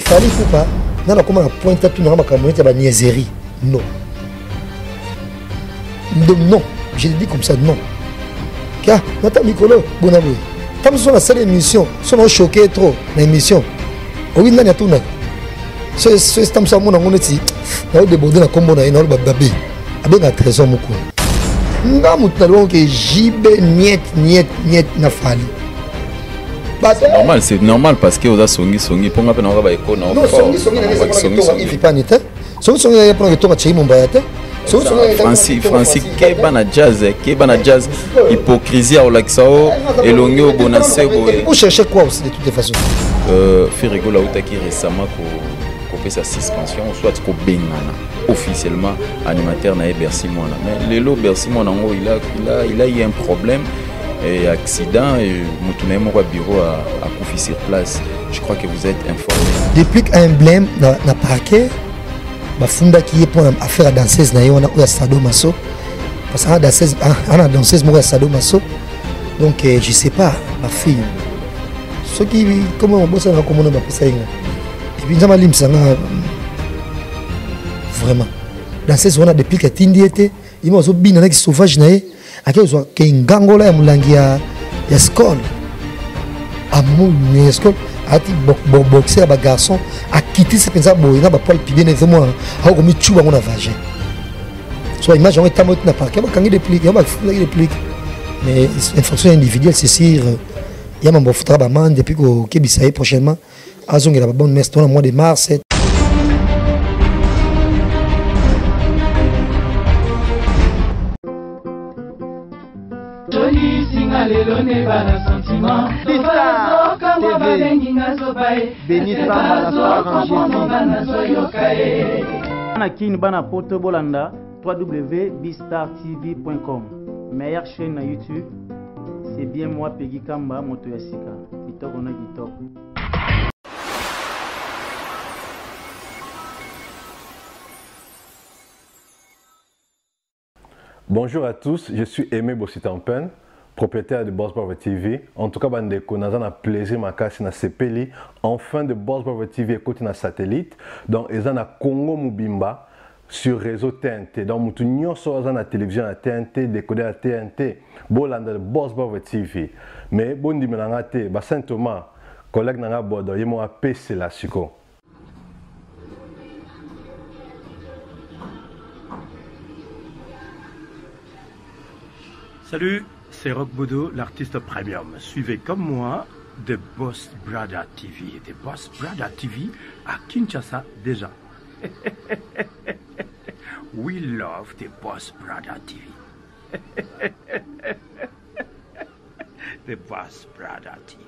Fali Poupa, n'a comment la pointe à tout le monde à la niaiserie. Non. Non, je dis comme ça, non. Car, notre Nicolo, bon ami, comme sur la seule émission, si on a choqué trop l'émission, oui, il y a tout. Ce système, ça m'a dit, il y a des bordels à combo, il y a des babés. Avec un trésor, mon coup. Que JB niet na fali. C'est normal parce que vous avez songi pour nga na ba eko na. Non, songi il pas net. Songi ya pour que to ka mon bayate. Francis keba na jazz hypocrisie au laxao elongi au bonase boy. Vous cherchez quoi aussi de toutes les façons? Fait rigola utaki récemment ko fait sa suspension soit ko bengana officiellement animateur na Bercy Mona. Mais lelo Bercy Mona il a eu un problème et accident et Moutoune mon bureau a couffé sur place. Je crois que vous êtes informé. Depuis qu'un emblème na parquet Bafunda qui est pour affaire à danseuse na on a Sado Masso parce que la danseuse moi Sado Masso donc je sais pas ma fille ce qui comment on bosse na comment on va passer et puis ça m'a lim ça vraiment danseuse on a depuis que Tindi était il m'a zo bina avec sauvage na akezo ke ngangola ya mulangi ya skol amu ni skol ati boxer ba garçon a quitté ce pensa boy na ba Paul pibé ne moi a ko mi chuba ngona vagin so image on est tamot na parquet ba kangi déplique ba funda déplique mais une fonction individuelle c'est sûr il y a mon futra ba man depuis ko kebisaye prochainement azongela ba bonne messe dans le mois de mars. Anakin bana poto bolanda www.bistartv.com. Meilleure chaîne na YouTube. C'est bien moi Peggy Kamba moto ya sika. Kitoko na kitoko. Bonjour à tous, je suis Aimé Bossitampen, propriétaire de Boss Brother TV. En tout cas, bandeko, nous avons plaisir ma casse na CPLI. Enfin de Boss Brother TV écoute na satellite. Donc, ils ont na Congo Mubimba sur réseau TNT. Donc, nous avons na télévision à TNT, décodé à TNT. Bolanda de Boss Brother TV. Mais bon dimanche, bah Saint Thomas, collègue na Bordeaux, il m'a PC la siko. Salut, c'est Rock Bodo, l'artiste premium. Suivez comme moi The Boss Brother TV. The Boss Brother TV à Kinshasa déjà. We love The Boss Brother TV. The Boss Brother TV.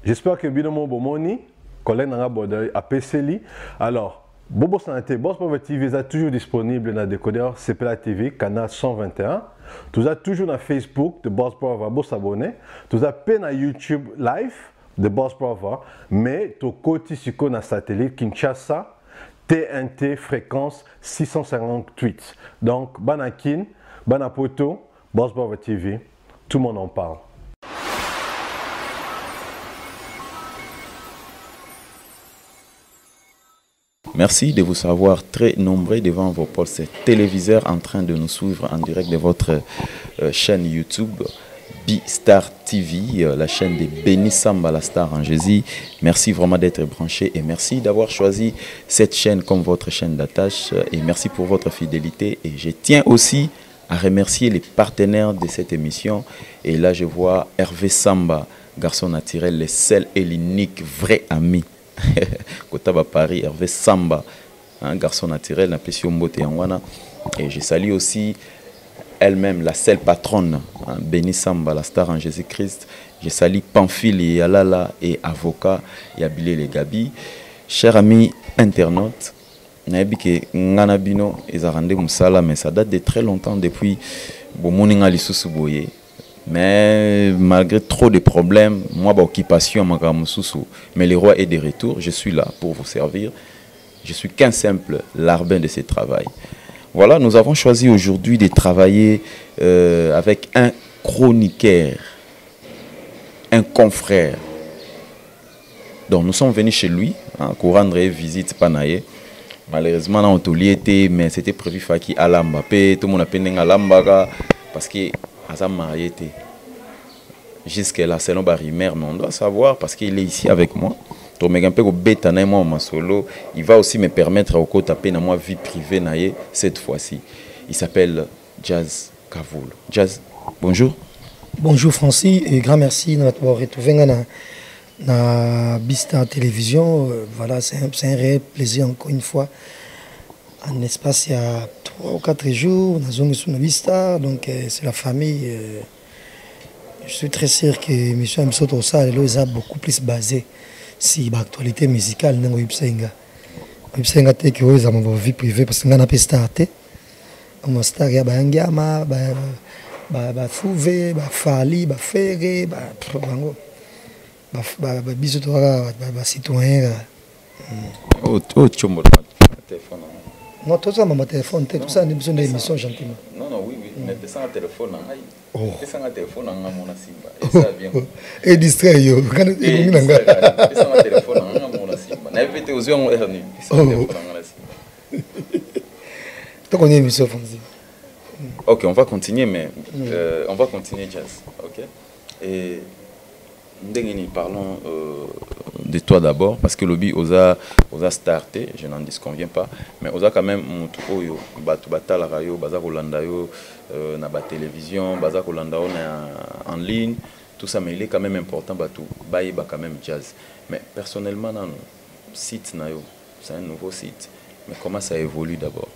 J'espère que Binomo Bomoni, collègue Nanga Bordeaux, a PCLI. Alors, Bobo Santé, Boss Brother TV est toujours disponible dans le décodeur CPLA TV, canal 121. Tout as toujours dans Facebook de Boss Brother, vous s'abonner. Tout as peine à YouTube live de Boss Brother, mais tu côté sur le satellite Kinshasa, TNT fréquence 658. Donc, Banakin, Banapoto, Boss Brother TV, tout le monde en parle. Merci de vous savoir très nombreux devant vos postes téléviseurs en train de nous suivre en direct de votre chaîne YouTube B-Star TV, la chaîne de Béni Samba, la star en Jésus. Merci vraiment d'être branché et merci d'avoir choisi cette chaîne comme votre chaîne d'attache et merci pour votre fidélité. Et je tiens aussi à remercier les partenaires de cette émission. Et là, je vois Hervé Samba, garçon naturel, le seul et l'unique vrai ami. Kotaba Paris, Hervé Samba, un garçon naturel, un petit Mbote Yangwana. Et je salue aussi elle-même, la seule patronne, hein, Béni Samba, la star en Jésus-Christ. Je salue Pamphile et Alala et avocat Yabile les Gabi. Chers amis internautes, Naibike Nganabino et Zarande Moussala, mais ça date de très longtemps depuis Bomoninga Lissousouboye. Mais malgré trop de problèmes, moi, occupation, mais le roi est de retour. Je suis là pour vous servir. Je suis qu'un simple larbin de ce travail. Voilà, nous avons choisi aujourd'hui de travailler avec un chroniqueur, un confrère. Donc nous sommes venus chez lui, pour rendre visite panaye. Malheureusement on toli était mais c'était prévu faki alamba pe tout le monde a peine alamba parce que asa marié était jusque là selon Barimère mais on doit savoir parce qu'il est ici avec moi. Donc mais un peu bêta na moi en solo, il va aussi me permettre au côté taper dans moi vie privée naie cette fois-ci. Il s'appelle Jazz Kavoul. Jazz, bonjour. Bonjour Francis et grand merci d'avoir retrouvé na Bistar Télévision. Voilà, c'est un réel plaisir encore une fois. En espace il y a 3 ou 4 jours, nous sommes sur Bistar, donc c'est la famille. Je suis très sûr que M. Amsoto Sal est beaucoup plus basé sur l'actualité musicale. Nous avons été que dans ma vie privée parce que nous avons starté. On a starté à Ngama, à Fouvé, à Fali, à Ferré, à citoyen. Non, tout ça, mon téléphone, tout ça, nous avons des émissions gentiment. Non, non, oui, mais descends un téléphone. Descends un téléphone, mon Simba. Et ça vient. Et distrait, yo. Descends un téléphone, mon Simba. N'avez pas aux yeux, mon hernie. Descends un téléphone, mon Simba. Tu connais l'émission, Francis. Ok, on va continuer, mais on va continuer, Jazz. Ok. Et nous parlons de toi d'abord, parce que le lobby osa starté, je n'en disconviens pas, mais osa quand même oyo batu batala rayo baza kolanda yo na ba télévision, baza kolanda en ligne, tout ça, mais il est quand même important batu baïba quand même Jazz. Mais personnellement dans le site na yo, c'est un nouveau site, mais comment ça évolue d'abord?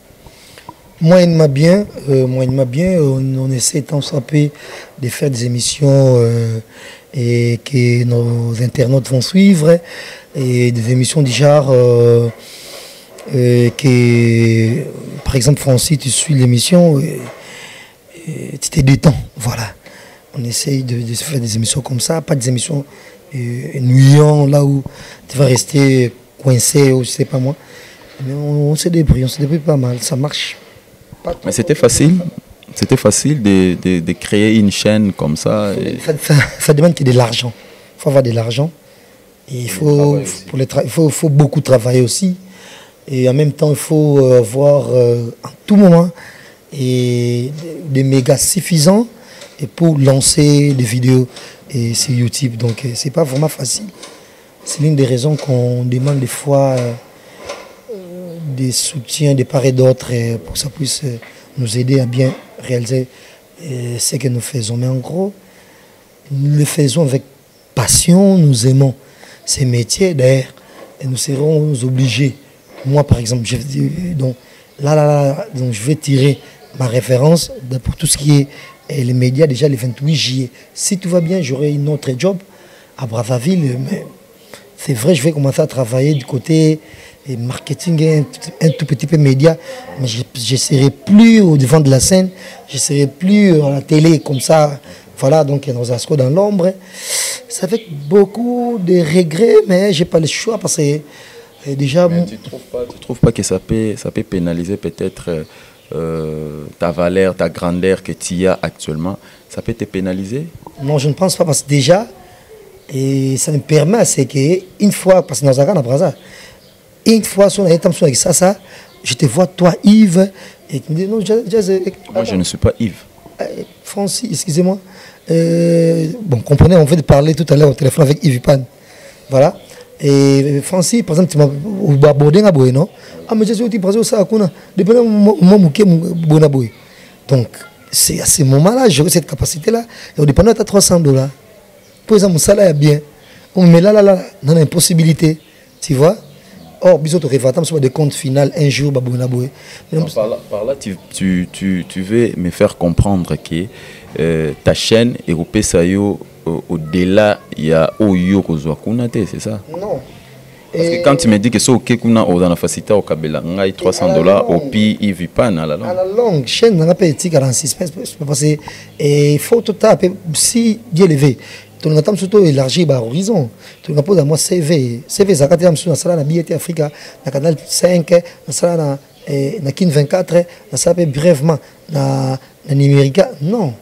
Moi, il m'a bien, on essaie tant soit peu de faire des émissions et que nos internautes vont suivre, et des émissions du genre que, par exemple, Francis, tu suis l'émission, tu te détends, voilà. On essaye de faire des émissions comme ça, pas des émissions nuyantes, là où tu vas rester coincé, ou je sais pas moi. Mais on se débrouille pas mal, ça marche. Mais c'était facile de créer une chaîne comme ça. Ça demande de l'argent. Il faut avoir de l'argent. Il faut beaucoup travailler aussi. Et en même temps, il faut avoir en tout moment des mégas suffisants pour lancer des vidéos sur YouTube. Donc, ce n'est pas vraiment facile. C'est l'une des raisons qu'on demande des fois des soutiens de part et d'autre pour que ça puisse nous aider à bien réaliser ce que nous faisons. Mais en gros, nous le faisons avec passion, nous aimons ces métiers d'ailleurs et nous serons obligés. Moi par exemple, donc je vais tirer ma référence pour tout ce qui est les médias déjà le 28 juillet. Si tout va bien, j'aurai une autre job à Brazzaville, mais c'est vrai, je vais commencer à travailler du côté marketing, un tout petit peu média, mais je ne serai plus au devant de la scène, je ne serai plus à la télé comme ça. Voilà, donc nos ascos dans l'ombre. Ça fait beaucoup de regrets, mais je n'ai pas le choix parce que déjà... Mais tu ne trouves pas que ça peut pénaliser peut-être ta valeur, ta grandeur que tu as actuellement? Ça peut te pénaliser? Non, je ne pense pas parce que déjà, et ça me permet, c'est qu'une fois, parce que nous avons à Brazza, une fois, je te vois, toi, Yves, et tu me dis, non, moi, je ne suis pas Yves. Francis, excusez-moi. Bon, comprenez, on veut parler tout à l'heure au téléphone avec Yves Pan. Voilà. Et Francis, par exemple, tu m'as abordé à Boé, non? Ah, mais je suis aussi ça, depuis donc, c'est à ce moment-là, j'aurai cette capacité-là. Et au dépend, tu as $300. Pour exemple, mon salaire est bien. On met là, dans l'impossibilité. Tu vois? Or, bisous, tu révatam sur des comptes final un jour, babounaboé. Par là, tu veux me faire comprendre que ta chaîne est au-delà, il y a Oyo Kozwakunate, c'est ça? Non. Parce que quand tu me dis que c'est OK, qu'on a dans la facilité au Kabela, on a $300 au pi, il vit pas à la longue. À la longue, chaîne, on a payé 46 parce que il faut tout taper si bien élevé. Tu as surtout élargi l'horizon. Tu as posé à moi CV. CV, ça a été sur la BT Africa, le canal 5, na Kin 24, na ça brièvement, na numérique. Non.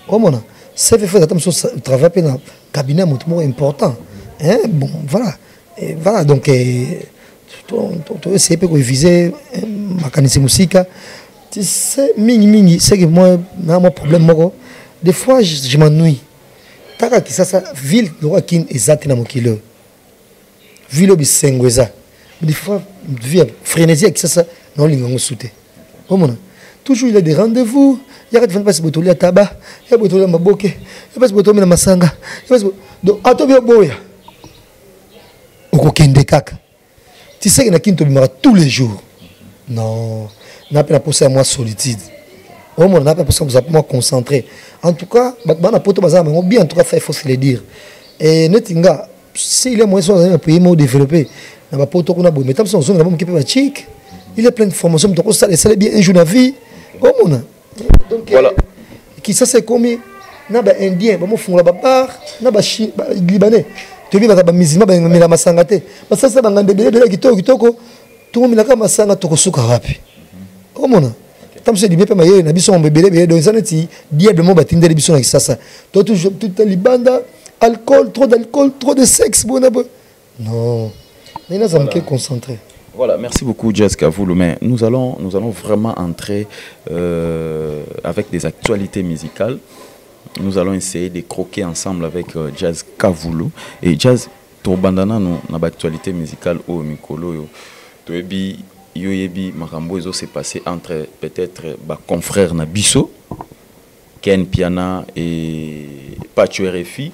Comment CV fait attention au travail dans cabinet important. Hein? Bon, voilà. Et voilà, donc, c'est pour viser ma canisse musique. Tu sais, c'est que moi, j'ai un problème. Des fois, je m'ennuie. Taka qui ça, ville, le roi qui est exact dans mon kilo. Ville au bisengweza. Des fois, vie frénésie avec ça, non, il y a sauté. Toujours il y a des rendez-vous. Il y a des gens qui sont à tabac, il y a des gens qui sont à maboke, il y a des gens qui sont à masanga. Donc, à toi, boya. Tu sais qu'il y a qui tous les jours. Non, on n'a pas pensé à moi solitude. On n'a pas pensé à moi concentré. En tout cas, on a bien, en tout cas, il faut se le dire. Et Netinga, s'il y a moyen de pays développer, on n'a pas de temps, mais tant que on a chic, il y a plein de formations, ça c'est bien un jour de vie. Donc, voilà. Qui ça c'est comme na ba indien ba mo fungola ba bar na ba libanais to bi ba musulman ba mila masanga te ba sasa ba ngande bele kitoko to mila ka masanga to kosuka wapi omona tam se dibe pe maye na biso mbebele do zaneti diable mo ba tindeli biso na kisasa to toujours tout libanda alcool trop de sexe bon non mais ça me concentré. Voilà, merci beaucoup Jazz Kavoulou, mais nous allons vraiment entrer avec des actualités musicales. Nous allons essayer de croquer ensemble avec Jazz Kavoulou. Et Jazz, to bandana nous na actualité musicale au mikolo yo. To ebi yo yebi makambo ezo s'est passé entre peut-être ba confrères na biso Ken Piana et Pacho RFI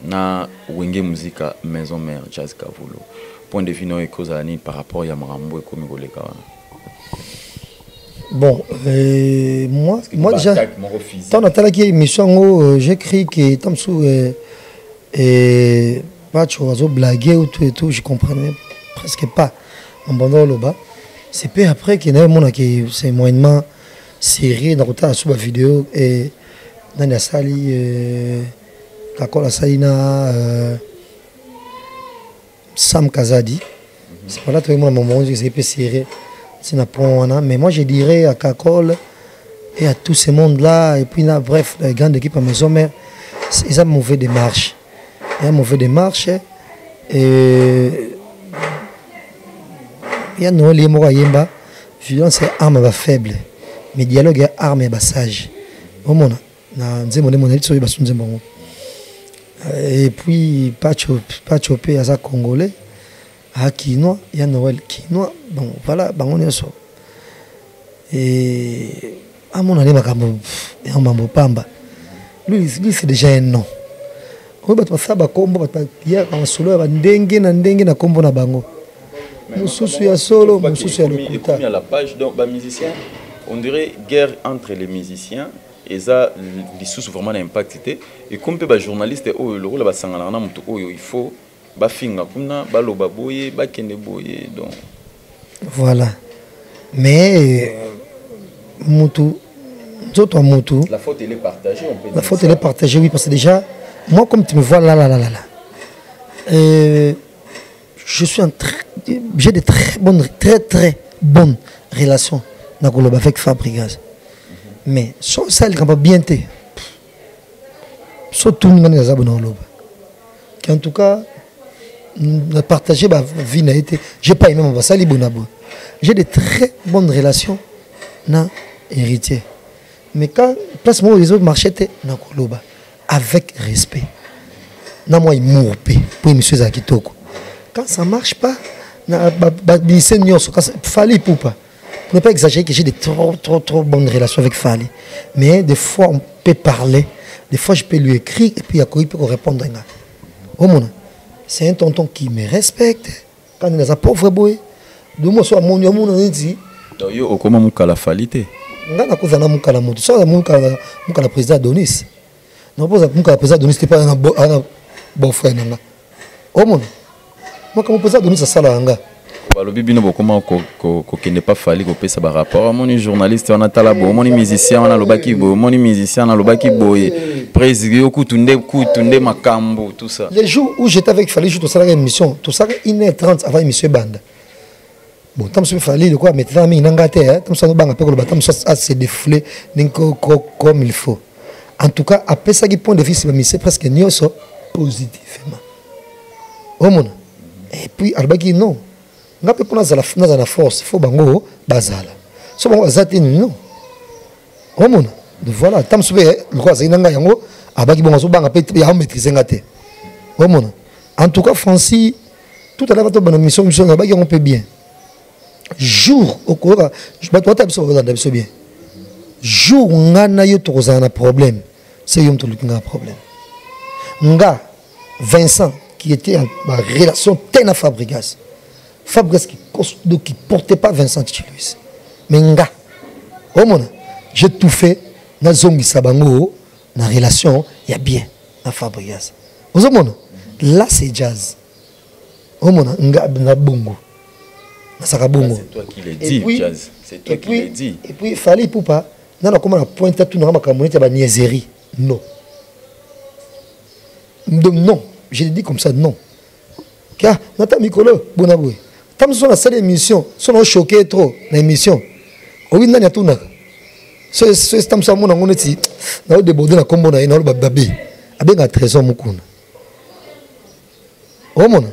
na Wenge Musica Maison Mère Jazz Kavoulou. Point de vue non cause par rapport à Marambo et comme bon, moi déjà, tant que qui émission, j'écris que tant que pas tu vas blaguer ou tout et tout, je comprenais presque pas. En bandant le bas, c'est peu après qu'il y a un monde qui c'est moyennement série dans la sous vidéo et dans la salle, la salina. Sam Kazadi, c'est pas là tout le monde moment où j'ai pu serrer, c'est mais moi je dirais à Kakol et à tout ce monde là et puis là bref la grande équipe à Maison Mère, ils ont mauvais démarche, et il y a nos les mots à Yemba, violence et arme faible, mais dialogue et arme sage. Au monde, na nzemo ne moneli so basunze mbongo. Et puis, pas chopé à ça congolais, à Kinois, il y a Noël Kinois, donc voilà, on est sur. Et à mon avis, lui c'est déjà un nom. On va faire un combo, il y a un solo, un dengue, na combo na bango. Moussoussou ya solo, moussoussou ya lokuta. À la page, donc, musicien, on dirait guerre entre les musiciens. Et ça, les sous vraiment un impact. Et comme les journalistes, le rôle il faut donc. Voilà. Mais la faute elle est partagée. La faute elle est partagée, oui, parce que déjà, moi comme tu me vois là. J'ai de très bonnes relations avec Fabrigaz. Mais sans ça, il ne va pas bien te. Surtout, nous avons en tout cas, nous avons partagé ma vie. Je n'ai pas aimé mon vassal. J'ai de très bonnes relations avec héritier. Mais quand place moi les autres marchés, avec respect. Moi, il mourre pour monsieur Zakitoko. Quand ça ne marche pas, il fallait pour pas. Pour ne pas exagérer que j'ai de trop bonnes relations avec Fali. Mais des fois, on peut parler. Des fois, je peux lui écrire et puis il peut répondre. C'est un tonton qui me respecte. Quand il est un pauvre boy, de moi, soit mon on dit. Comment mon calafalité? Non, la cause de mon calamoto. Soit mon président Donis. Non, pas mon président Donis, c'était pas un bon frère. Moi, quand mon président Donis, ça salanga. Le bibi no comment qu'on n'est pas fallu qu'on passe par rapport mon journaliste on a talabo mon musicien on a le baki bo mon musicien on a le baki boy président kutunde makambo tout ça. Les jours où j'étais avec Fali, je te savais une émission, tout ça 1h30 avant émission bande. Bon, tant que Fali le quoi maintenant mais n'engate tant ça nous banga pe ko batam ça se défler comme il faut. En tout cas après ça qui point de vue c'est presque nioso positivement. Au monde Et puis albaki non nga pe pona za la force faut bango bazala so bango azati non omona voilà tam soube le quoi ça inanga yango abaki bongo so banga pe ya maîtriser ngate omona en tout cas Francis tout à l'heure to bonne mission abaki on peut bien jour au cours je vais toi taper sur bien jour ngana yo to za na problème c'est yom to lukinga problème nga Vincent qui était en relation tena Fabregas qui portait pas Vincent Tchiluis mais nga omona j'ai tout fait na zongi sabango na relation il y a bien na Fabregas vous omona là c'est jazz omona nga na bongo na saka bongo c'est toi qui l'as dit jazz c'est toi qui l'as dit et puis fallait poupa na comment la pointe tout na makamoni ba niaiserie non donc non je dis comme ça non car nata mikolo bonaboué tam so na salle émission so na choqué trop na émission obi nani atuna so tam so mona ngoneti na déborder na kombo na ina lo bababe abenga trésor mukuna o mona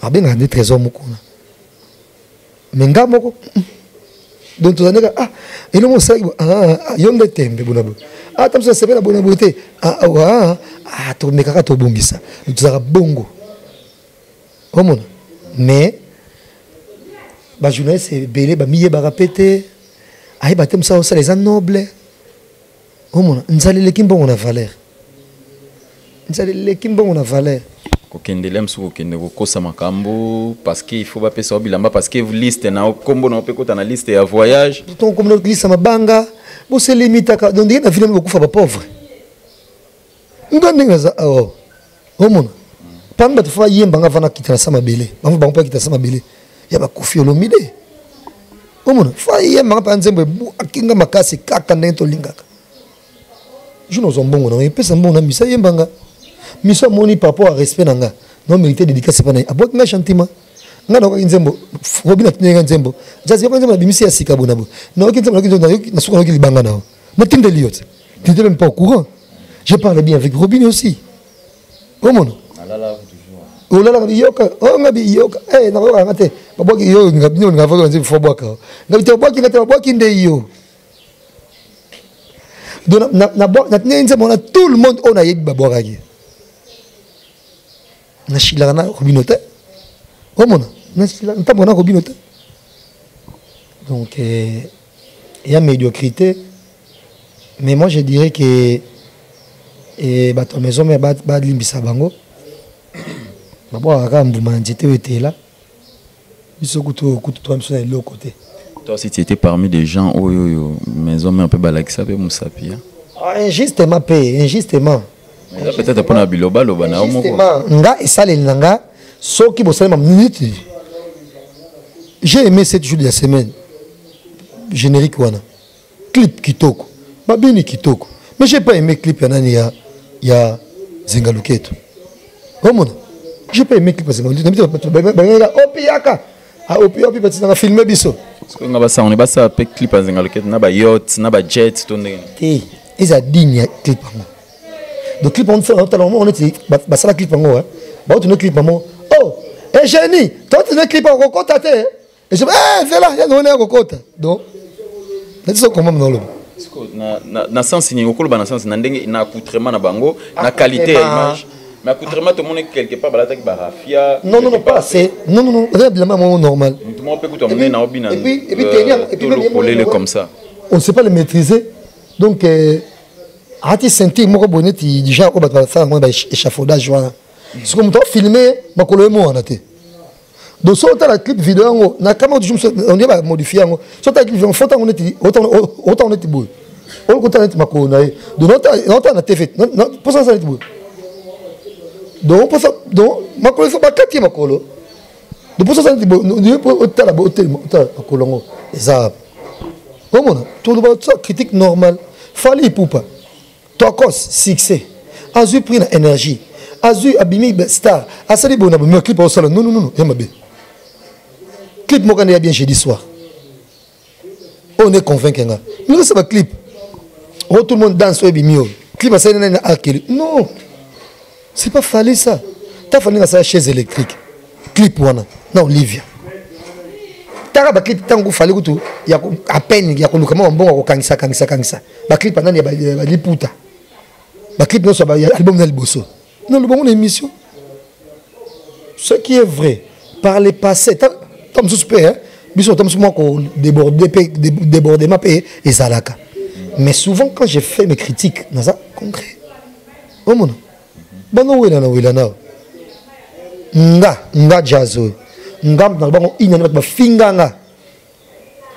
abenga des trésors mukuna menga moko donc tu zaneka il mo sa yonde tembe bonaboué tam so sepela bonaboué te to mekaka to bongisa tu zaka bongo omona mais ba journaliste c'est belé ba miye ba répéter ay ba tem ça les gens nobles omona nzali lekimbo on a valeur nzali lekimbo on a valeur kokendelem su kokende kokosa makambo parce que il faut ba pesa bilamba parce que vous liste na kombo na pe kota na liste ya voyage ton comme notre liste mabanga bo se limite ka donc na ville beaucoup fa ba pauvre ngandinga za omona pamba tu fa yemba nga vana kitana sama bele bango bango pa kitana sama bele ya ba Koffi Olomide omona fa yemba nga pa nzembo akinga makasi kaka ndento lingaka juno zombongo na pesa mbongo na misa yemba nga misa moni par rapport à respect nanga non mérité dédicace pa na abot nga gentiment nga na ko nzembo robina tinga nzembo jazi ko nzembo bimisi ya sika bonabo na ko nzembo na suka na ki libanga na matinde liot tu n'es même pas au courant je parle bien avec Robin aussi omona oh là là yoka oh ngabi yoka na ko ngate baboki yo ngabi no ngavo nzi fo boka ngabi te boki ngate boki nde yo donc na tenze mona tout le monde on a yebi baboka ki na shila na Robinote omona na shila nta bona Robinote donc il y a médiocrité mais moi je dirais que et bato maison mais ba limbisa bango babo aka mbuma njete wetela biso kutu to amso na l'autre côté toi si tu étais parmi des gens oyo maison mais un peu balakisa pe musapi injustement mais peut-être pour na biloba loba na moko nga esale nanga soki bosale ma minute j'ai aimé 7 jours de la semaine générique wana clip kitoko babini kitoko mais j'ai pas aimé clip yanani ya Zengaluketo omona j'ai pas aimé clip parce que opiaka opi parce que filmer biso parce que ngaba ça on est pas ça pe clip ya Zengaluketo na ba yacht na ba jet to ndenge te eza digne clip ngo donc clip on fait on est ba ça clip ngo ba on clip ngo oh et génie toi tu clip ngo kota te et je voilà ya no na kokota donc c'est comment non le na sens ni okolo na sens na ndenge na accoutrement na bango na qualité ya image mais accoutrement tout le monde quelque part balata ki barafia non pas c'est non réellement normal tout le monde peut écouter mon na obina et puis le comme ça on ne sait pas le maîtriser donc ati sentir moko boneti déjà ko ba faire moi échafaudage wana c'est comme toi filmer makolo emo wana te donc so ta la clip vidéo na kama on dit ba modifier ngo so ta clip vidéo faut on est autant on est beau on côté net makolo na e donc non na TV non pour ça est beau donc pour ça donc makolo faut ba kati makolo donc pour ça est beau on peut autant la beauté makolo ngo ça comment tout le monde ça critique normal fallait poupa toi cause succès azu pris na énergie azu abimi star asali bona bo clip au salon non yamabe clip mo kana bien jeudi soir on est convaincu nga mais c'est pas clip oh tout le monde danse au bimio clip ça na akeli non c'est pas fallait ça t'as fallu ça chaise électrique clip wana na Olivia taka ba clip tangu fali kutu ya à peine ya koluka ma mbongo ko kangisa ba clip nani ya ba liputa ba clip no so ba album na liboso non le bon émission ce qui est vrai par le passé tam suspect hein biso tam suma ko déborder ma paix et zalaka mais souvent quand je fais mes critiques dans ça concret oh mon bano wela na nga jazo ngam na bango inani ba finganga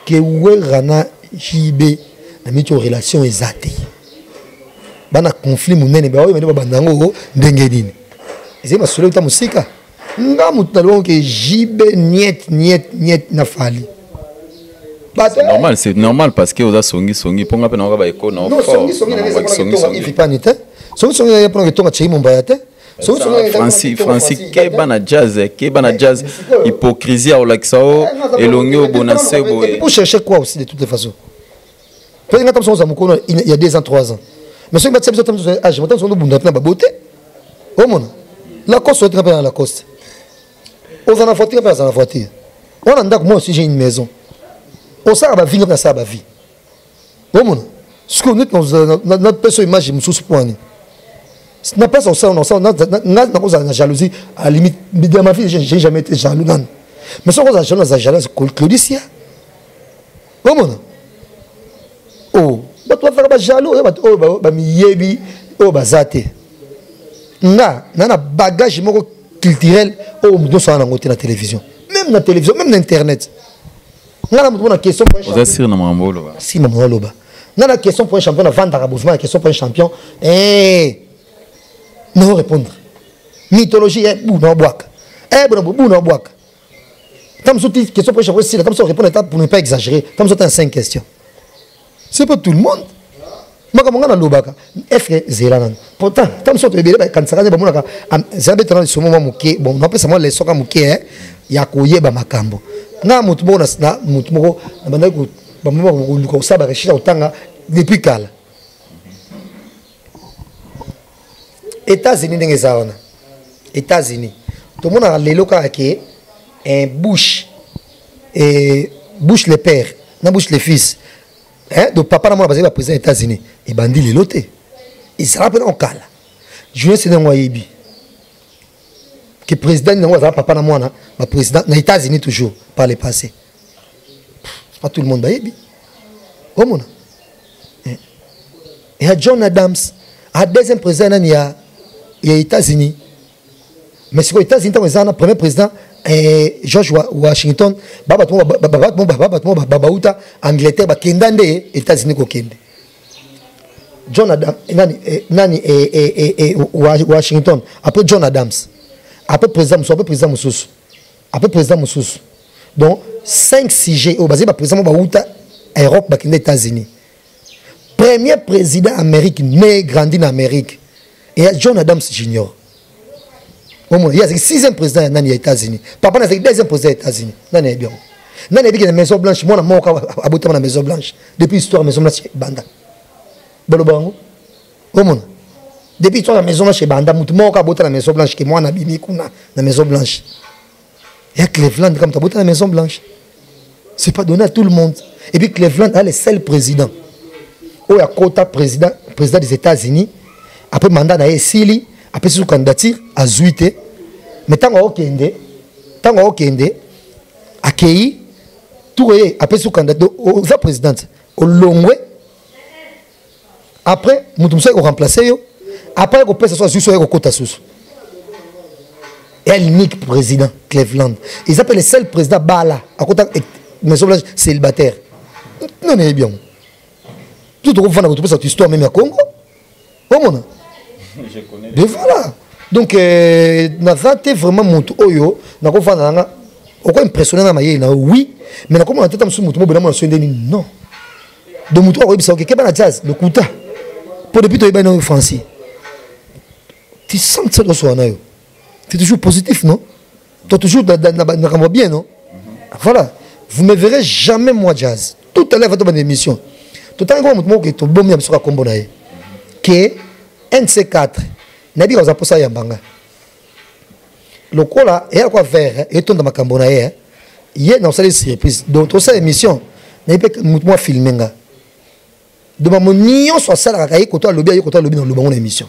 ke werana jibe na mito relation ezate bana conflit munene ba oyo ba bandango ndenge nini ezema solo ta musika ngamu talongo ke jibe niet na fali. C'est normal parce que vous avez songi ponga pe na ba eko na non songi il pas nite songi ya ponga tonga chimo mbayate Francis keba na jazz hypocrisie au laxao elongi au bonasé boy. Pour chercher quoi aussi de toutes les façons. Peut-être que nous sommes il y a 2 ans 3 ans. Mais ceux qui battent ça je m'entends sur le bunda na beauté. Oh mon. La coste est très bien la coste. Aux en voiture pas en voiture. On a d'accord moi aussi j'ai une maison. On ça va vivre dans ça va vie. Oh mon. Ce que nous notre personne image me sous point. N'a pas ça on a jalousie à la limite dans ma vie j'ai jamais été jaloux non. Mais ça on a jalousie Claudicia. Oh mon. Oh, bah toi faire ba jaloux ba mi yebi bazate. Na bagage moko culturel nous sommes en la télévision. Même la télévision, même l'internet. Nous avons une question pour un champion. Vous avez si maman loba. Nous avons une question pour un champion, vendre à Bouzma, une question pour un champion. Non répondre. Mythologie est bou non boak. Bou non boak. Comme ça question pour un champion, comme ça répondre pour ne pas exagérer. Comme ça 5 questions. C'est pas tout le monde. Makamanga lobaka FK Zelanan pourtant tam so to ebele kan sakane ba monaka zabe tona so moma muke bon na pesa mo le soka muke ya koyeba makambo nga mutu bona na mutu moko na banda ko ba moma ko luko saba reshita utanga depuis kala États-Unis ndenge zaona États-Unis to mona lelo ka ke un Bush le père na Bush le fils. Donc papa na moi basé président des États-Unis et bandi les lotés il sera pas en cala Julien c'est dans Wayibi que président na moi papa na moi na président des États-Unis toujours par le passé pas tout le monde bayibi au monde et à John Adams à deuxième président il y a États-Unis mais c'est aux États-Unis on a premier président George Washington babauta Angleterre bakendande États-Unis ko kende John Adams nani Washington après John Adams après président Moussous après président Moussous donc 5 sujets au basé ba président bauta Europe bakende États-Unis premier président Amérique né grandi en Amérique et John Adams Junior. Il y a le 6e président des États-Unis. Papa n'a le 2e président des États-Unis. Non, bien. Non, il y a la Maison Blanche. Moi, je suis la Maison Blanche. Depuis l'histoire de la Maison Blanche, Banda. Bolobango. Depuis l'histoire de la Maison Blanche, Banda. Je suis la Maison Blanche. Moi, je suis la Maison Blanche. Il y a Cleveland comme tu as la Maison Blanche. Ce n'est pas donné à tout le monde. Et puis Cleveland a le seul président. Il y a quota président des États-Unis. Après le mandat de Sili. Après sous candidature à Zouité mais tant au Kende accueilli tout après sous candidature au présidente au Longwe après mutumsa ko remplacer yo après ko pesa soit sur ko kota sous et l'unique président Cleveland ils appellent le seul président Bala à côté Maison Blanche célibataire non mais bien tout au fond de cette histoire même à Congo au monde. Je connais. Mais voilà. Donc, n'a vraiment mon oyo, n'a pas impressionné na maye na oui, mais n'a comment entendre sur mon bonhomme non. Donc mon oyo bisa que ba na jazz, le kuta. Pour depuis to ba na français. Tu sens ça dans soi nayo. Tu es toujours positif, non? Tu es toujours dans bien, non? Voilà. Vous me verrez jamais moi jazz. Tout à l'heure votre bonne émission. Tout à l'heure mon que to bon mi sur combo na que NC4 n'a dit aux apôtres Yambanga le coup là et à quoi faire et ton dans ma cambona hier dans cette surprise donc toute cette émission n'est pas moi filmer nga de ma monion soit ça la cahier côté lobby dans le bon émission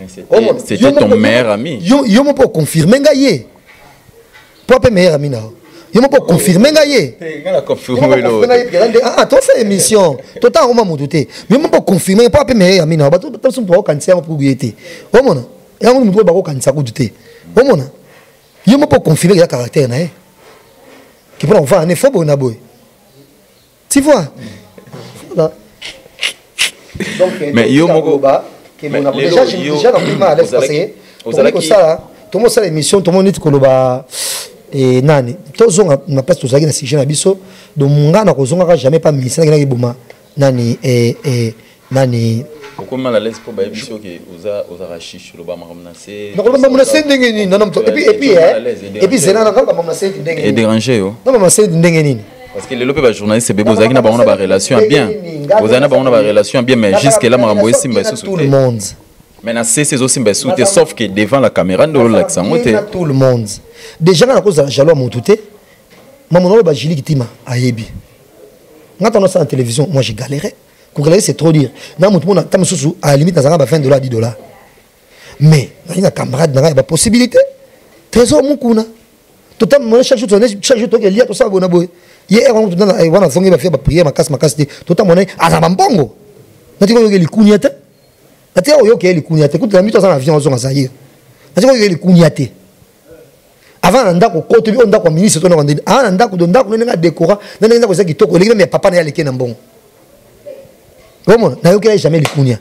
c'était ton meilleur ami yo mo pour confirmer nga yé pas meilleur ami na yo mo pour confirmer nga yé ah toi fait émission tout temps on m'a monté yo mo pour confirmer pas meilleur ami na ba tout son pour cancer pour yété o mona ya on mo ba ko cancer ko douter o mona yo mo pour confirmer le caractère na qui prend va en effet bon aboy tu vois donc mais yo mo déjà dans le mal à l'aise parce que ça tout le monde ça l'émission tout le monde dit que loba et nani tous on n'a pas tout ça qui na sujet na biso donc munga na kozonga jamais pas ministre na boma nani et nani pourquoi mal à l'aise pour ba biso que oza rachiche loba makamnase non loba makamnase ndenge nini non et puis c'est là na loba makamnase ndenge nini et déranger yo non makamnase ndenge nini parce que les lopes ba journaliste bebo zaki na ba on a ba relation bien vous avez ba on a ba relation bien mais jusque là makambo simba sous tout le monde maintenant c'est aussi simba sous sauf que devant la caméra de l'accent tout le monde déjà na cause jalo motuté maman lo ba jili kitima ayebi ngata na télévision moi j'ai galéré Koukalaye c'est trop dire. Na mutu mona tam susu à la limite na zanga ba $20 $10. Mais na camarade na ba possibilité. Trésor mukuna. Totam mona chaque jour to ke lia to sa bona boy. Ye on tout na wana zongi ba faire ba prière makasi totam mona azaba mbongo. Na tiko yo ke likunyate. Na tiko yo ke likunyate kutu na mito za avion zonga za ye. Na tiko yo ke likunyate. Avant ndako koto bi ndako ministre to na ndako avant ndako do ndako nenga décora na nenga ko za kitoko eleki mais papa na ya leke na mbongo. Comment n'a eu jamais les kounia.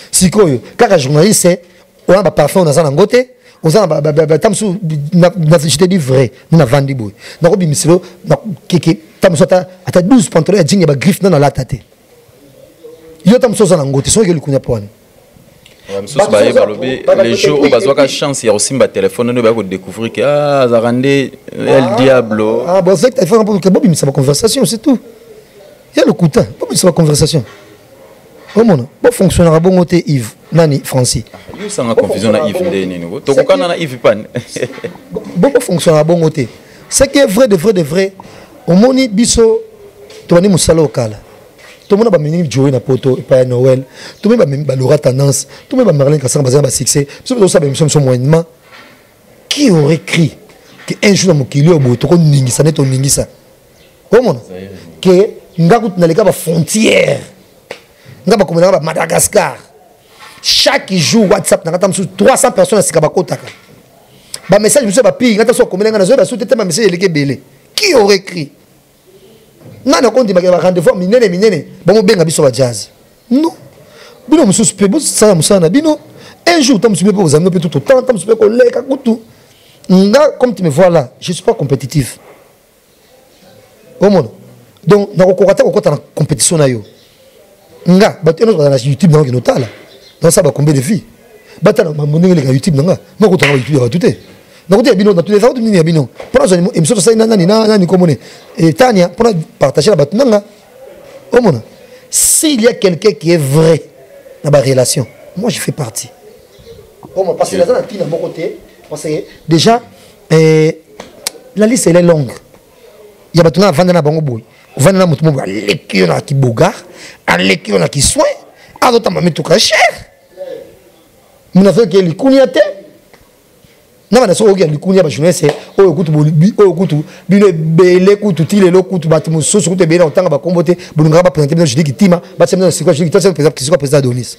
Si quoi, car un journaliste, on a parfum, on a un côté, on a tamsou, je te dis vrai, nous avons vendu boy. N'a pas mis silo, qui tamsou à 12 pantalons, à digne, à griffe dans la tête. Yo tamsou dans un côté, soit que le kounia point. Les jours où on a chance, il y a aussi un téléphone, on va découvrir que ah, ça rendait le diablo. Ah, bon, c'est que Bob, c'est ma conversation, c'est tout. Il y a le couteau, Bob, c'est ma conversation. Oh mon, bon fonctionnera bon côté Yves, Nani, Francis. Nous sommes en confusion avec Yves Ndéni. Tu comprends na Yves Pan. Bon fonctionnera bon côté. Ce qui est vrai de vrai, au moni biso, tu vas ni musala okala. Tout le monde va venir jouer na poto, pas Noël. Tout le monde va l'aura tendance. Tout le monde va Marlène Kassan basé sur succès. Si vous savez même son moyennement, qui aurait écrit que un jour dans mon kilo au bout, tu connais ningisa net au ningisa. Oh mon, que ngakout na leka ba frontière. Madagascar. Chaque jour, WhatsApp, 300 personnes à Kabakotaka. Bah, message, monsieur, bah, pire, qui aurait écrit? Non, on dit, bah, rendez-vous, minene, bah, on bien habillé jazz. Non. Bino, monsieur, ça, bino. Un jour, tu me vous amener tout autant, tu me collègue, comme tu me vois là, je ne suis pas compétitif. Au monde. Donc, dans la compétition, nga bateno na YouTube na notala dans ça ba combien de filles batana mamonenge le YouTube nga moko to YouTube ba tuté na côté bino na tous les autres ni bino pour ça émission ça nani komone et Tania pour partager la batnanga au monde s'il y a quelqu'un qui est vrai dans ma relation moi je fais partie au monde parce que là dans tina mon côté parce que déjà la liste elle est longue il y a batuna vendre na bango boy vendre na mutu mo lekio na kiboga aleki on a qui soin à d'autres mamie tout cher mon affaire que les kuniate na bana so ogia likunya ba journée c'est o kutu o kutu bino bele kutu tile lo kutu batu musoso kutu bele otanga ba kombote bulunga ba présenter je dis que tima ba semena c'est quoi je dis que c'est président Adonis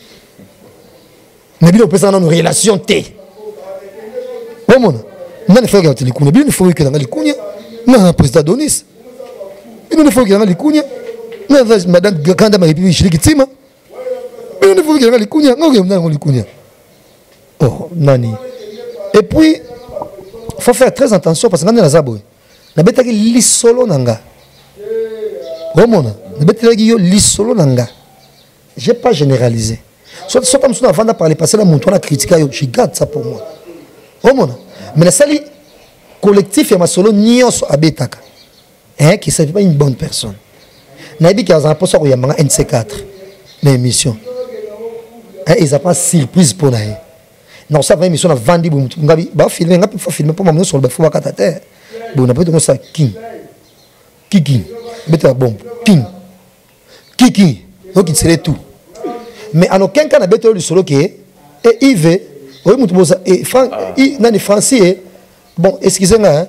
mais bino président dans une relation t bon mon na ne fait que likunya bino faut que dans likunya na président Adonis bino ne faut que dans likunya madame quand ma république je dis que tima bino ne faut que dans likunya ngoko na likunya oh nani. Et puis, il faut faire très attention parce que quand on a zaboy, na betaki lisolo nanga. Romona, na betaki lisolo nanga. J'ai pas généralisé. Soit comme ça avant de parler passer la montre on a critiqué je garde ça pour moi. Romona. Mais la sali collectif et ma solo nyos abetaka. Hein qui c'est pas une bonne personne. Na bi ki a poso ko yamanga NC4 na émission. Hein ils a pas surprise pour naé. non ça va émission na vandi bu ngabi ba filmer ngapi faut filmer pour maman sur le faut bakata terre bon na peut ça king beta bon king donc il serait tout mais en aucun cas na beto le solo que et Yves oui mutu boza et Franck nani français bon excusez-moi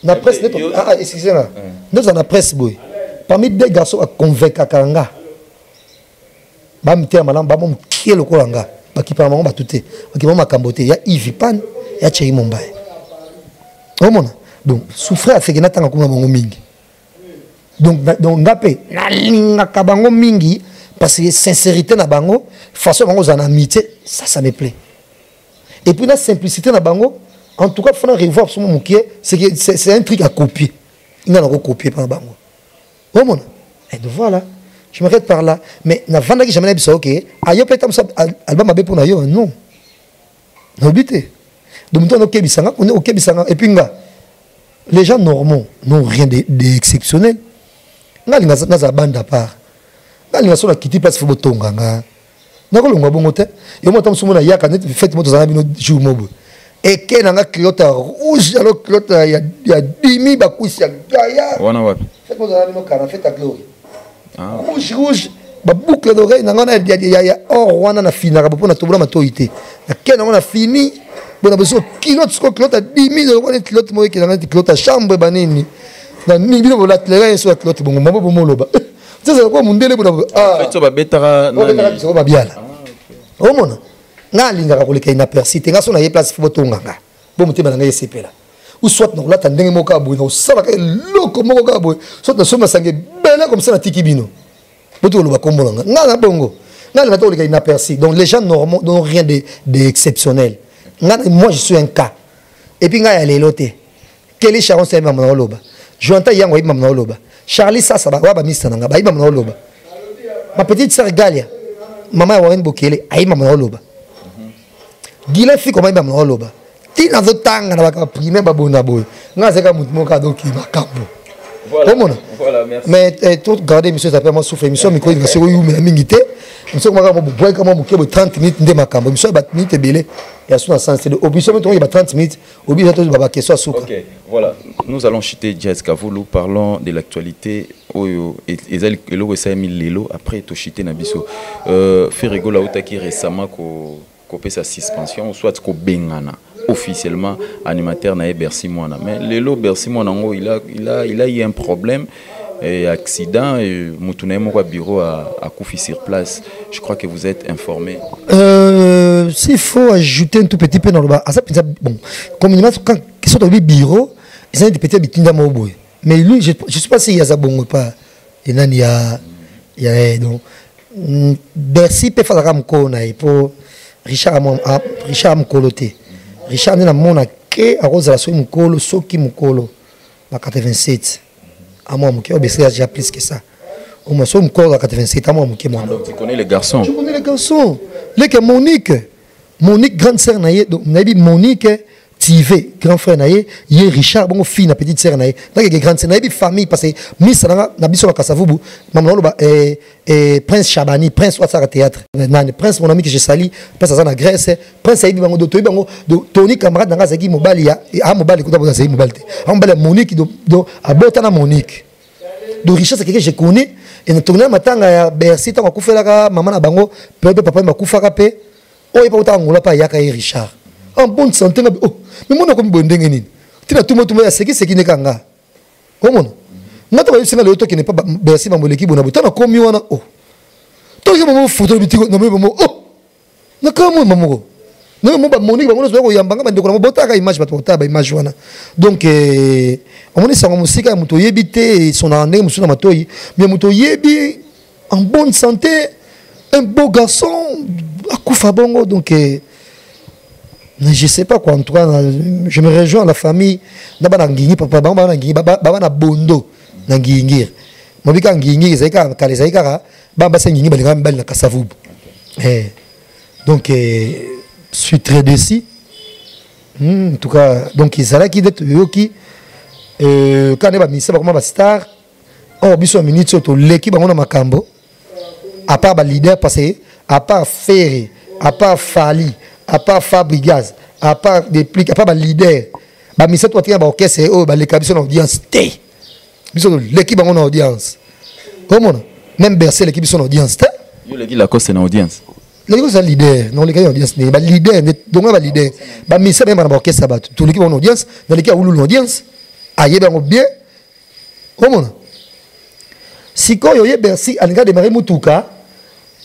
na presse excusez-moi nous en la presse boy parmi deux garçons à convaincre Kanga ba mtia malam ba mom kielo kolanga ba kipa maman ba tuté ba kipa makambote ya Yves Pan ya Chei Mumbai omona donc souffrir fait que na tanga kuma bango mingi donc ngapé na linga ka bango mingi parce que sincérité na bango façon bango za na amitié ça me plaît et puis la simplicité na bango en tout cas il faut revoir sur mon qui c'est un truc à copier il n'a pas copié par bango omona et donc voilà je m'arrête par là mais na vanda ki jamais ça OK ayo peut-être ça album abe pour na yo non n'obité donc toi OK bisanga on est OK bisanga et puis nga les gens normaux n'ont rien d'exceptionnel nga linga na za bande à part nga linga so na kiti place fo botonga nga na ko longa bongo te yo mo tam sumo na yaka net fête mo to za bino jour mobo et que na nga clotte rouge alors clotte ya 10 000 ba kusi ya gaya wana wapi fête mo za bino kana fête à gloire rouge ba boucle d'oreille na ngona ya or wana na finaka pour na tobola matoité na kena ngona fini bona beso kilote ko kilote 10 000 ko kilote mo ekena ngati kilote chambre banini na ni bino bola tlera so kilote bongo mabo bomoloba ça c'est quoi mundele bona fait ba betara nani so ba biala omona nga linga ko leka ina persite nga so na ye place fo tonga nga bo mutema na nga yesepela ou soit non là ta ndenge moko aboy no sala ka loko moko ka aboy soit na soma sange bela comme ça na tikibino boto lo ba kombolanga nga na bongo nga na to leka ina persite donc les gens normaux n'ont rien d'exceptionnel moi je suis un cas et puis nga ya lelote Kelly Sharon c'est maman oloba Joanta yango yi maman oloba Charlie ça va wa ba misa nanga ba yi maman oloba ma petite sœur Galia maman Warren Bokele ayi maman oloba Gila fi comme maman oloba ti na zo tanga na ba primaire ba bona boy nga zeka mutu moka donc makambo voilà merci mais tout garder monsieur ça moi souffle émission micro il se yo mais mingité monsieur comment mo boy comment mo kebo 30 minutes nde makambo monsieur ba minute belé et à son sens c'est de obligation il y a 30 minutes obligation ba question souka. OK voilà nous allons chuter Jazz Kavulu parlons de l'actualité oyo ezali eloko esami lelo après to chuter na biso Ferrego Lautaki récemment ko pesa suspension ou soit ko bengana officiellement animateur na Bercy Mwana mais lelo Bercy Mwana ngo il a eu un problème et accident et mutuna moko bureau à Koufi sur place je crois que vous êtes informé s'il faut ajouter un tout petit peu dans le bas bon comme quand qui sont dans le bureau ils ont des petits bitinda moboy mais lui je sais pas s'il y a ça bon ou pas et nani ya donc Bercy peut faire comme ko na pour Richard Mkolote Richard na mona ke a rose la so mukolo soki mukolo ba 87 à moi muke obesé déjà plus que ça au moins so mukolo 87 à moi muke moi donc tu connais les garçons les que Monique grande sœur naie donc nabi Monique TV grand frère naie yé Richard bon fille na petite sœur naie donc les grande sœur naie famille parce que miss na biso la Kasavubu maman lo ba Prince Chabani Prince Ouattara théâtre nani Prince mon ami que je salue parce que na Grèce Prince ayibi bango do bango Tony camarade nanga zaki mobali ya a mobali kuta boza zaki mobali te a mobali Monique do abota na Monique do Richard c'est quelqu'un que je connais et na tourner matanga ya Bercy ta kufela ka maman na bango pepe papa makufa ka pe o ipa uta ngola pa yaka Richard en bonne santé oh mais mon ko mbondenge nini tina tumo ya seki ne kanga komona ngata ba yusina le to qui n'est pas Bercy bamboleki bona botana komi wana oh to ke mo photo bitiko na mo oh na kamo mamoko na mo ba Monique ba mono ko yambanga bande ko na botaka image ba to ba image wana donc omoni sango musika muto yebite son ande musuna matoyi mais muto yebi en bonne santé un beau garçon akufa bongo donc je sais pas quoi en tout cas je me rejoins à la famille na ngingi papa ba na ngingi ba na bondo na ngingir mobika ngingir zaika kale zaika ba ngingi balinga mbali na Kasavubu donc je suis très déçu en tout cas donc izala ki d'être yoki quand ba misa ba comme ba star oh biso minute to leki bango na makambo à part ba leader parce que à part Ferré à part Fali à part Fabrigaz, à part des plics, à part les leaders, bah mise toi tiens bah orchestre et oh bah les cabines en audience té. L'équipe en audience. Comment même Bercé l'équipe son audience té. Yo l'équipe la cause c'est en audience. L'équipe c'est leader, non l'équipe en audience bah leader, donc bah leader. Bah mise même en orchestre bah tout l'équipe en audience, dans l'équipe où l'audience, aïe ben bien. Comment si quand yo Bercy anga démarrer mutuka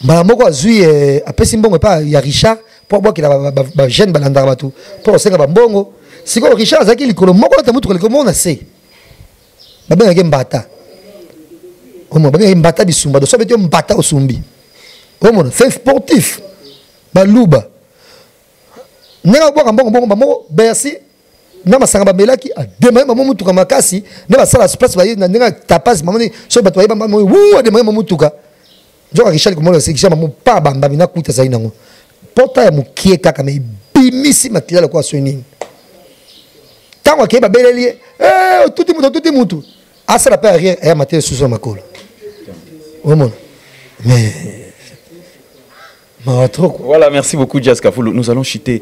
ba moko azui apesi mbongo pa ya Richard pour boire qu'il a ba jeune balanda batou pour senga ba mbongo si quand Richard azaki likolo moko ta mutuka likolo mona se ba ben ngem bata omo ba ngem bata bisumba do so betio mbata osumbi omo fait sportif ba luba nenga boka mbongo ba moko Bercy na masanga bamelaki demain maman mutuka makasi ne basala space ba na nenga tapas maman so bato ba maman wu demain maman mutuka joka Richard ko molo sekisha maman pa bamba bina kuta za inango pota ya mukie kaka me bimisi makilala kwa swini tango ke ba beleli tuti mutu asala pa rien ya maté sous makolo omona mais voilà, merci beaucoup Jazz Kafoulou. Nous allons chuter.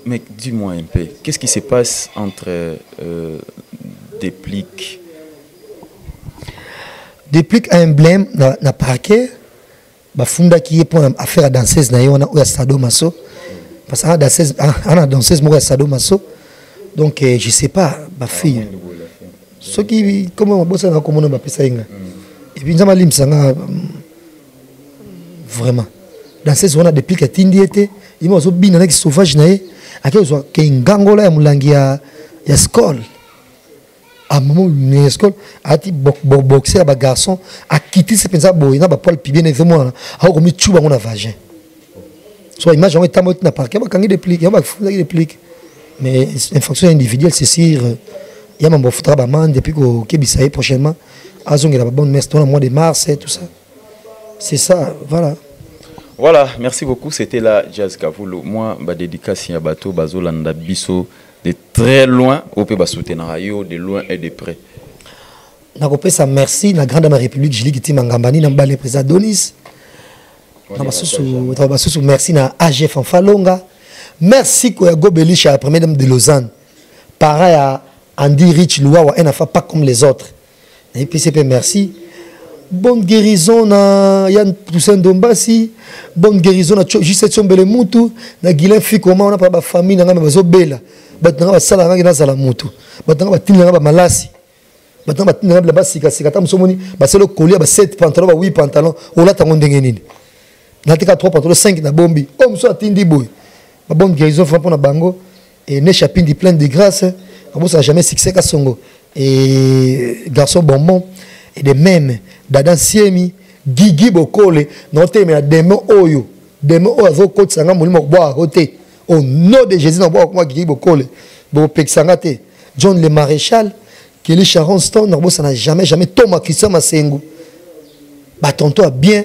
Mais dis-moi un peu, qu'est-ce qui se passe entre Déplique emblème na parquet, bafunda qui est pour affaire à danseuse na yona ou ya Sado Maso parce que la danseuse moi ya Sado Maso donc je sais pas ma fille ce qui comment bossa na comment ba pesa inga et puis nzama limsanga vraiment dans ces zones depuis que tindiete il m'a bien avec sauvage naé akay zo ke ngangola ya mulangi ya skol a moment ni skol ati boxer ba garçon a quitté ce pensa boy na ba poil pibien et moi a ko mi chuba ngona vagin so image on est tamot na parquet ba kangi déplique ba funda qui déplique mais une fonction individuelle c'est sûr il y a mon beau-frère ba man depuis que kebisa prochainement azongela ba bonne messe dans le mois de mars et tout ça c'est ça voilà. Voilà, merci beaucoup. C'était la Jazz Kafoulou. Moi, ma dédicace à Bato, Bazolanda Bisso, de très loin, au Pays Basoutenayo, de loin et de près. Je ça merci, la grande République, je dis Mangambani, le président Donis. Merci à AGF en Falonga. Merci à Gobelich, à la première dame de Lausanne. Pareil à Andy Rich Loua, elle n'a pas comme les autres. Et puis, merci. Bonne guérison na Yann Toussaint Dombasi, bonne guérison na Juste Tchombele Moutou, na Guilain Fikoma, on a pas de famille, na Mazo Bela, batanga sala na Zala Moutou, batanga batina na Malasi, batanga batina na Basika, Sikatam Somoni, baselo collier, 7 pantalons, 8 pantalons, on l'a tangon dengenine. Na tika 3 pantalons, 5 na bombi, homme soit tindi boy. Bonne guérison, frappe na bango, et ne chapindi plein de grâce, comme ça jamais succès Kasongo. Et garçon bonbon, et de même, Dadan Siemi, Gigi Bokole, noté mais démon Oyo, démon Oyo, côte sanga moulimo bois côté. Au nom de Jésus, on boit moi Gigi Bokole, bon Pexangate, John le Maréchal, Kelly Sharon Stone, ça n'a jamais Thomas Christian Masengu. Bah tonton bien,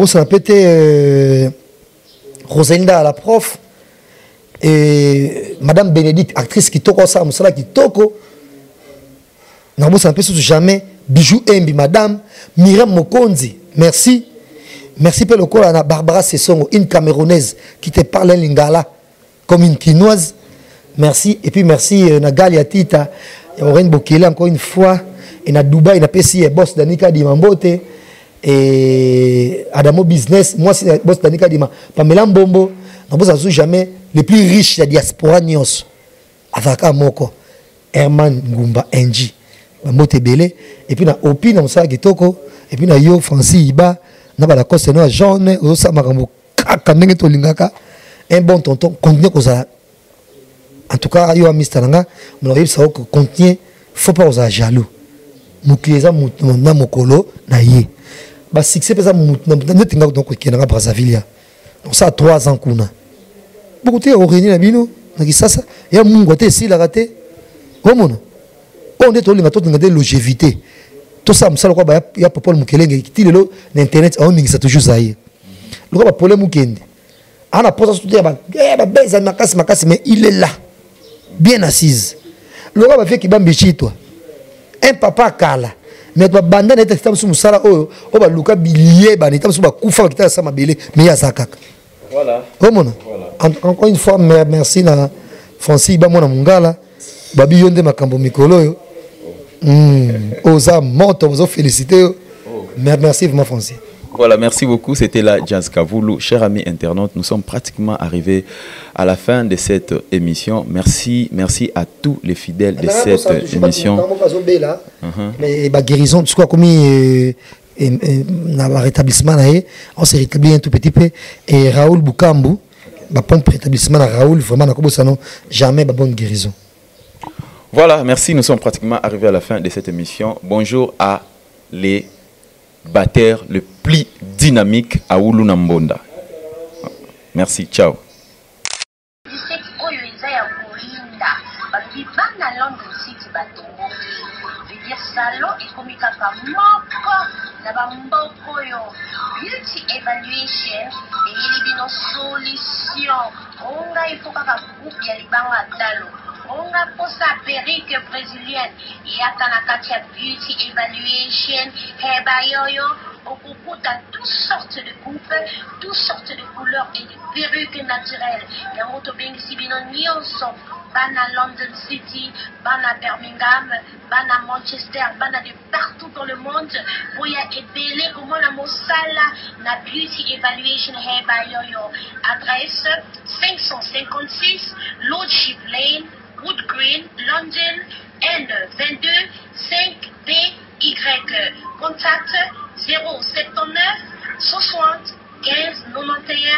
ça n'a pété Rosalinda la prof, et Madame Bénédicte, actrice qui toko ça, Moussala qui toko, ça n'a pété jamais. Bijou Embi, madame, Myriam Mokonzi, merci. Merci pour le col à Barbara Sessongo, une Camerounaise qui te parle en lingala comme une quinoise. Merci. Et puis merci Nagali Atita, Oren Bokele encore une fois. Et na Dubaï, na PCI, boss Danika Dimambote. Et Adamo Business, moi c'est boss Danika Dima. Pamela Mbombo, nous n'avons jamais les plus riches de la diaspora Nyos. Avaka Moko, Herman Ngumba Enji. Mote belé et puis na opi na mosala kitoko et puis na yo Francis Iba na ba la coste no jaune o sa makambo kaka ndenge to lingaka un bon tonton continue koza en tout cas yo amista nga mo yeb sa ko continue faut pas osa jaloux muklieza na mokolo na ye ba succès pesa na tinga donc kena Brazzaville donc ça 3 ans kuna beaucoup te oreni na bino na kisasa ya mungu te si la raté omona on est tolinga to ngade longévité tout ça msala kwa ba ya Paul Mukelenge kitilelo na internet on ngisa toujours zaïe le ba Paul Mukende ana posa tout ya ba beza makasi mais il est là bien assise le ba fait ki ba mbichitwa un papa kala mais ba banda na tata msu musala o ba luka bilier ba neta msu ba kufa kitala sama bele mais ya zakaka voilà comment voilà Encore une fois, merci na Francis Bamona Mungala. Babi Yonde Makambo Mikolo. Osa Moto, vous féliciter. Merci vraiment Francis. Voilà, merci beaucoup. C'était la Jazz Kavoulou. Chers amis internautes, nous sommes pratiquement arrivés à la fin de cette émission. Merci à tous les fidèles de cette émission. Mais la guérison, tu crois comme dans le rétablissement, on s'est rétabli un tout petit peu. Et Raoul Boukambu, le pompe rétablissement, Raoul, vraiment, jamais de bonne guérison. Voilà, merci. Nous sommes pratiquement arrivés à la fin de cette émission. Bonjour à les batteurs le plus dynamique à Oulunambonda. Merci, ciao. Salon et comme beauty evaluation et il y a une solution. On a il faut qu'un groupe y a libanga on a pour sa perruque brésilienne et à Tanakatia beauty evaluation hebayoyo on a toutes sortes de coupes, toutes sortes de couleurs et de perruques naturelles. Il y a un bien ici bien en Bana London City, Bana Birmingham, Bana Manchester, Bana de partout dans le monde. Pour y épeler comment la Mossala, la Beauty Evaluation Hair by Yoyo. Adresse 556 Lordship Lane, Wood Green, London, N22 5BY. Contact 079 60 15 91.